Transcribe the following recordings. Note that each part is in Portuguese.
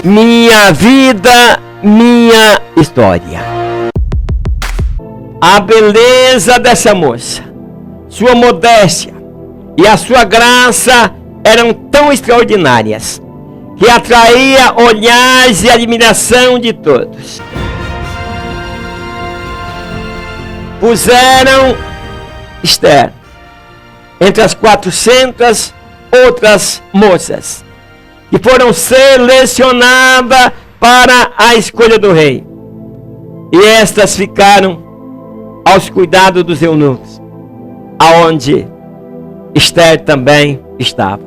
Minha vida, minha história. A beleza dessa moça, sua modéstia e a sua graça eram tão extraordinárias que atraía olhares e admiração de todos. Puseram Esther entre as 400 outras moças que foram selecionadas para a escolha do rei. E estas ficaram aos cuidados dos eunucos, aonde Esther também estava.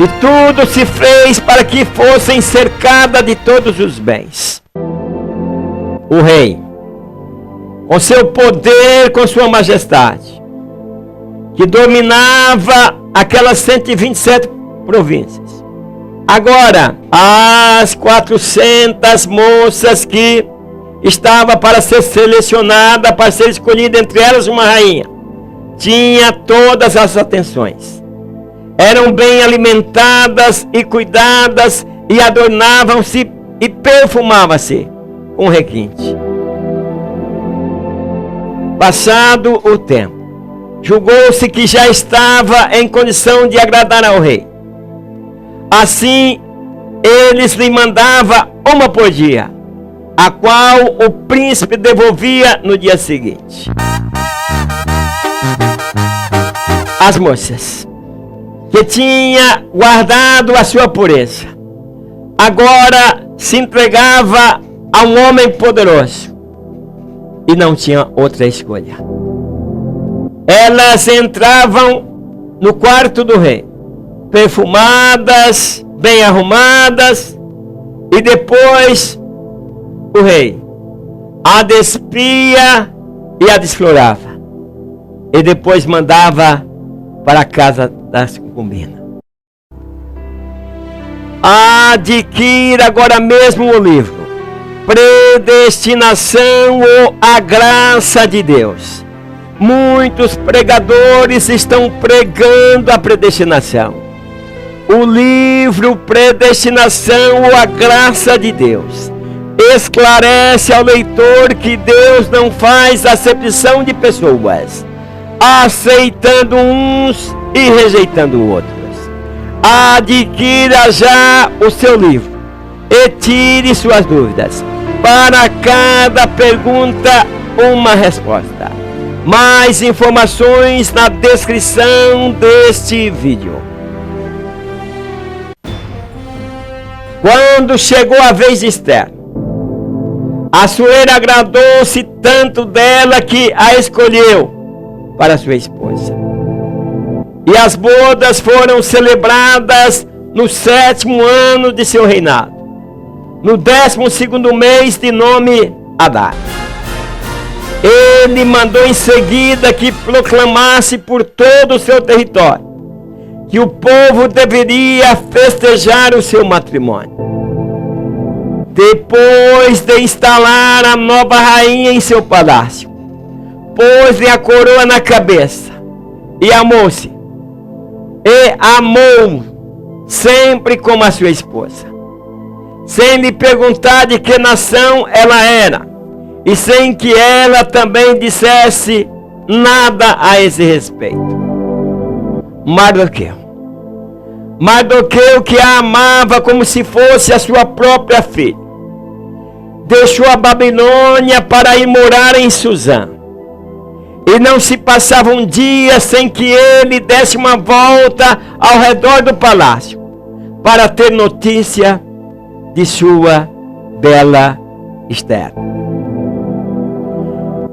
E tudo se fez para que fossem cercadas de todos os bens. O rei, com seu poder, com sua majestade, que dominava aquelas 127 províncias. Agora, as 400 moças que estavam para ser selecionadas, para ser escolhida entre elas uma rainha, tinha todas as atenções. Eram bem alimentadas e cuidadas e adornavam-se e perfumavam-se com requinte. Passado o tempo, julgou-se que já estava em condição de agradar ao rei. Assim, eles lhe mandavam uma por dia, a qual o príncipe devolvia no dia seguinte. As moças que tinha guardado a sua pureza, agora se entregava a um homem poderoso e não tinha outra escolha. Elas entravam no quarto do rei, perfumadas, bem arrumadas, e depois o rei a despia e a desflorava, e depois mandava para a casa das concubinas. Adquira agora mesmo o livro Predestinação ou a Graça de Deus. Muitos pregadores estão pregando a predestinação. O livro Predestinação ou a Graça de Deus esclarece ao leitor que Deus não faz acepção de pessoas, aceitando uns e rejeitando outros. Adquira já o seu livro e tire suas dúvidas. Para cada pergunta, uma resposta. Mais informações na descrição deste vídeo. Quando chegou a vez de Esther, Assuero agradou-se tanto dela que a escolheu para sua esposa. E as bodas foram celebradas no 7º ano de seu reinado, no 12º mês, de nome Adar. Ele mandou em seguida que proclamasse por todo o seu território que o povo deveria festejar o seu matrimônio. Depois de instalar a nova rainha em seu palácio, pôs-lhe a coroa na cabeça e amou-se, e amou sempre como a sua esposa, sem lhe perguntar de que nação ela era, e sem que ela também dissesse nada a esse respeito. Mardoqueu, que a amava como se fosse a sua própria filha, deixou a Babilônia para ir morar em Suzã. E não se passava um dia sem que ele desse uma volta ao redor do palácio para ter notícia de sua bela Esther.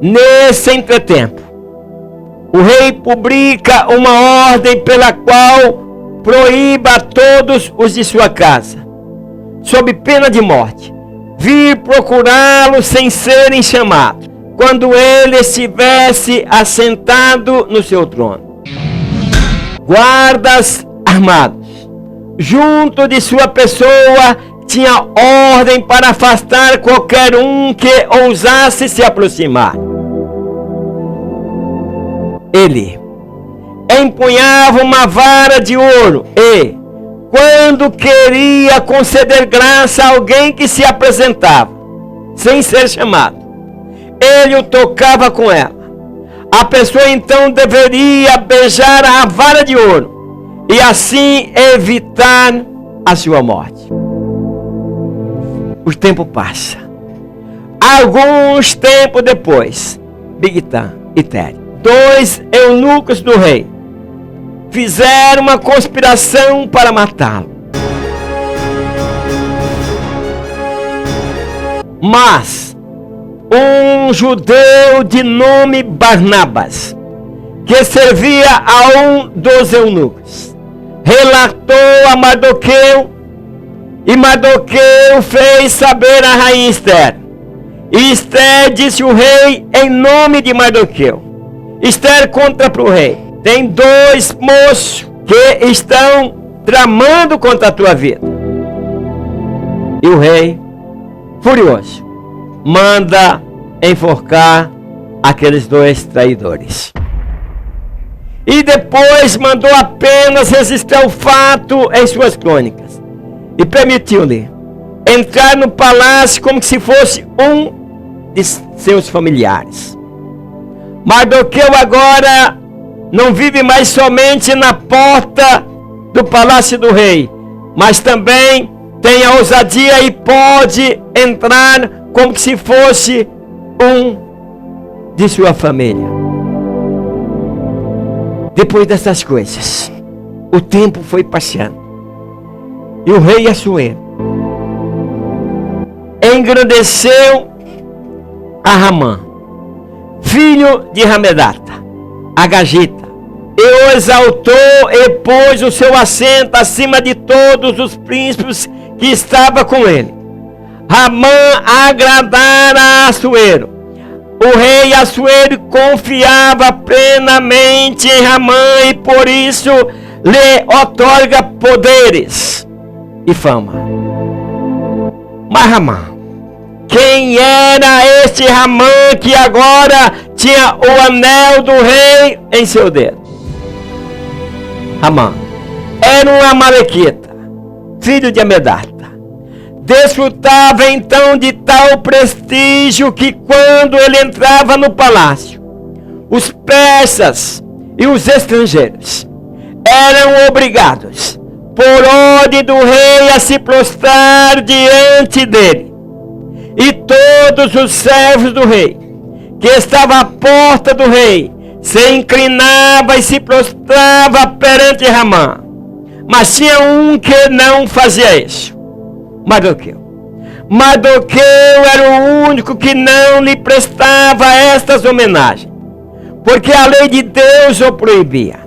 Nesse entretempo, o rei publica uma ordem pela qual proíba a todos os de sua casa, sob pena de morte, vir procurá-lo sem serem chamados, quando ele estivesse assentado no seu trono. Guardas armados junto de sua pessoa tinha ordem para afastar qualquer um que ousasse se aproximar. Ele empunhava uma vara de ouro e, quando queria conceder graça a alguém que se apresentava, sem ser chamado, ele o tocava com ela. A pessoa então deveria beijar a vara de ouro e assim evitar a sua morte. O tempo passa. Alguns tempos depois, Bigtan e Tere, 2 eunucos do rei, fizeram uma conspiração para matá-lo. Mas um judeu de nome Barnabas, que servia a um dos eunucos, relatou a Mardoqueu, e Mardoqueu fez saber a rainha Esther. E Esther disse o rei em nome de Mardoqueu. Esther conta para o rei: tem 2 moços que estão tramando contra a tua vida. E o rei, furioso, manda enforcar aqueles 2 traidores. E depois mandou apenas registrar o fato em suas crônicas. E permitiu-lhe entrar no palácio como se fosse um de seus familiares. Mardoqueu agora não vive mais somente na porta do palácio do rei, mas também tem a ousadia e pode entrar como se fosse um de sua família. Depois dessas coisas, o tempo foi passando. E o rei Assuero engrandeceu a Ramã, filho de Ramedata, a Gagita, e o exaltou e pôs o seu assento acima de todos os príncipes que estavam com ele. Ramã agradara a Assuero. O rei Assuero confiava plenamente em Ramã e por isso lhe outorga poderes e fama. Mas Ramã, quem era este Ramã que agora tinha o anel do rei em seu dedo? Ramã era um amalequita, filho de Amedata. Desfrutava então de tal prestígio que quando ele entrava no palácio, os persas e os estrangeiros eram obrigados, por ordem do rei, a se prostrar diante dele. E todos os servos do rei, que estavam à porta do rei, se inclinavam e se prostrava perante Ramã. Mas tinha um que não fazia isso: Mardoqueu. Mardoqueu era o único que não lhe prestava estas homenagens, porque a lei de Deus o proibia.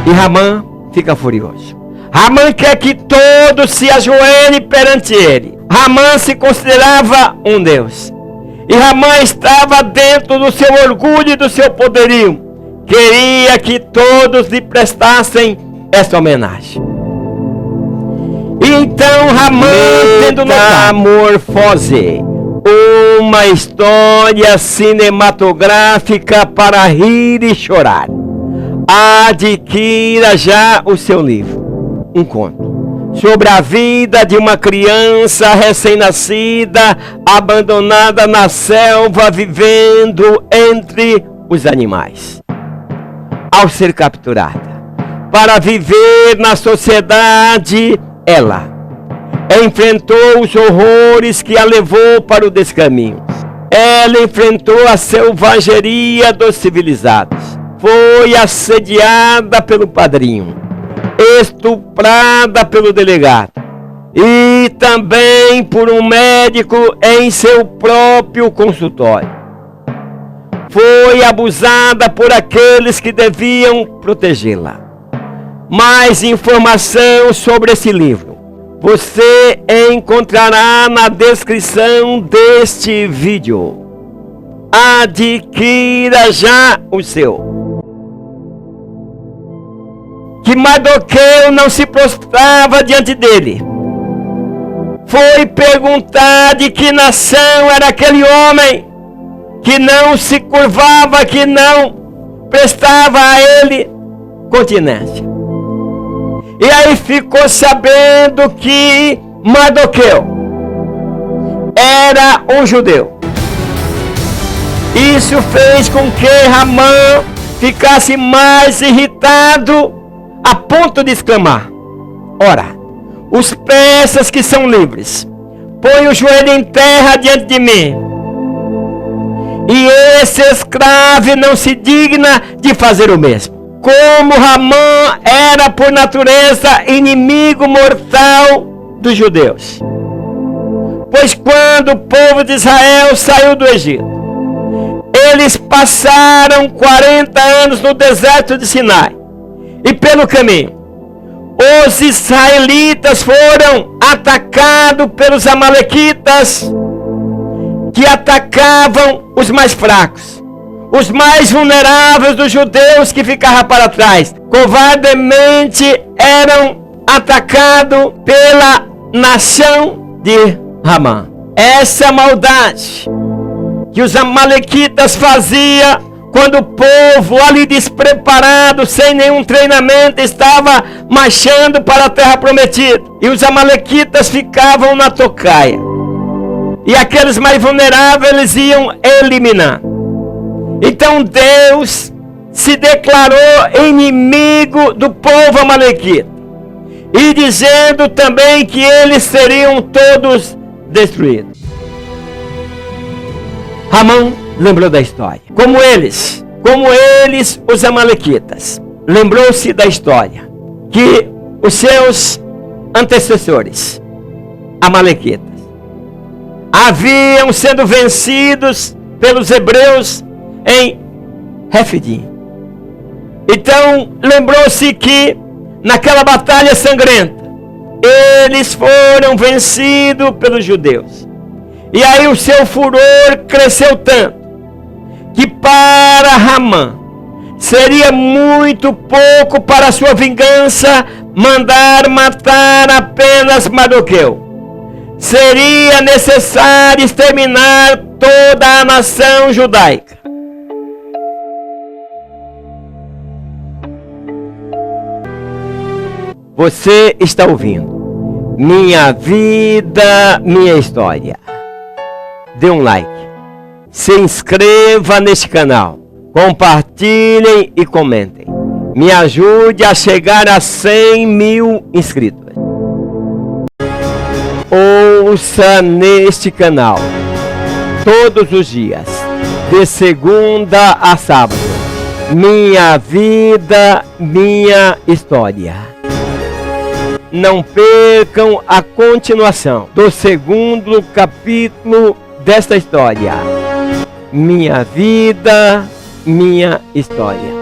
E Ramã fica furioso. Ramã quer que todos se ajoelhem perante ele. Ramã se considerava um deus. E Ramã estava dentro do seu orgulho e do seu poderio. Queria que todos lhe prestassem esta homenagem. E então Ramã, tendo metamorfose, uma história cinematográfica para rir e chorar. Adquira já o seu livro, um conto sobre a vida de uma criança recém-nascida, abandonada na selva, vivendo entre os animais. Ao ser capturada para viver na sociedade, ela enfrentou os horrores que a levou para o descaminho. Ela enfrentou a selvageria dos civilizados. Foi assediada pelo padrinho, estuprada pelo delegado e também por um médico em seu próprio consultório. Foi abusada por aqueles que deviam protegê-la. Mais informação sobre esse livro você encontrará na descrição deste vídeo. Adquira já o seu. Que Mardoqueu não se prostrava diante dele. Foi perguntar de que nação era aquele homem que não se curvava, que não prestava a ele continência. E aí ficou sabendo que Mardoqueu era um judeu. Isso fez com que Ramã ficasse mais irritado, a ponto de exclamar: ora, os persas que são livres, põe o joelho em terra diante de mim, e esse escravo não se digna de fazer o mesmo. Como Ramã era por natureza inimigo mortal dos judeus. Pois quando o povo de Israel saiu do Egito, eles passaram 40 anos no deserto de Sinai. E pelo caminho, os israelitas foram atacados pelos amalequitas, que atacavam os mais fracos, os mais vulneráveis dos judeus que ficavam para trás. Covardemente eram atacados pela nação de Ramã. Essa maldade que os amalequitas faziam quando o povo ali despreparado, sem nenhum treinamento, estava marchando para a terra prometida. E os amalequitas ficavam na tocaia. E aqueles mais vulneráveis eles iam eliminar. Então Deus se declarou inimigo do povo amalequita, e dizendo também que eles seriam todos destruídos. Ramã lembrou da história. Como eles, os amalequitas, lembrou-se da história que os seus antecessores, amalequitas, haviam sido vencidos pelos hebreus em Refidim. Então lembrou-se que naquela batalha sangrenta eles foram vencidos pelos judeus. E aí o seu furor cresceu tanto que para Ramã seria muito pouco para a sua vingança mandar matar apenas Mardoqueu. Seria necessário exterminar toda a nação judaica. Você está ouvindo Minha Vida, Minha História. Dê um like, se inscreva neste canal, compartilhem e comentem. Me ajude a chegar a 100 mil inscritos. Ouça neste canal todos os dias, de segunda a sábado, Minha Vida, Minha História. Não percam a continuação do segundo capítulo desta história. Minha Vida, Minha História.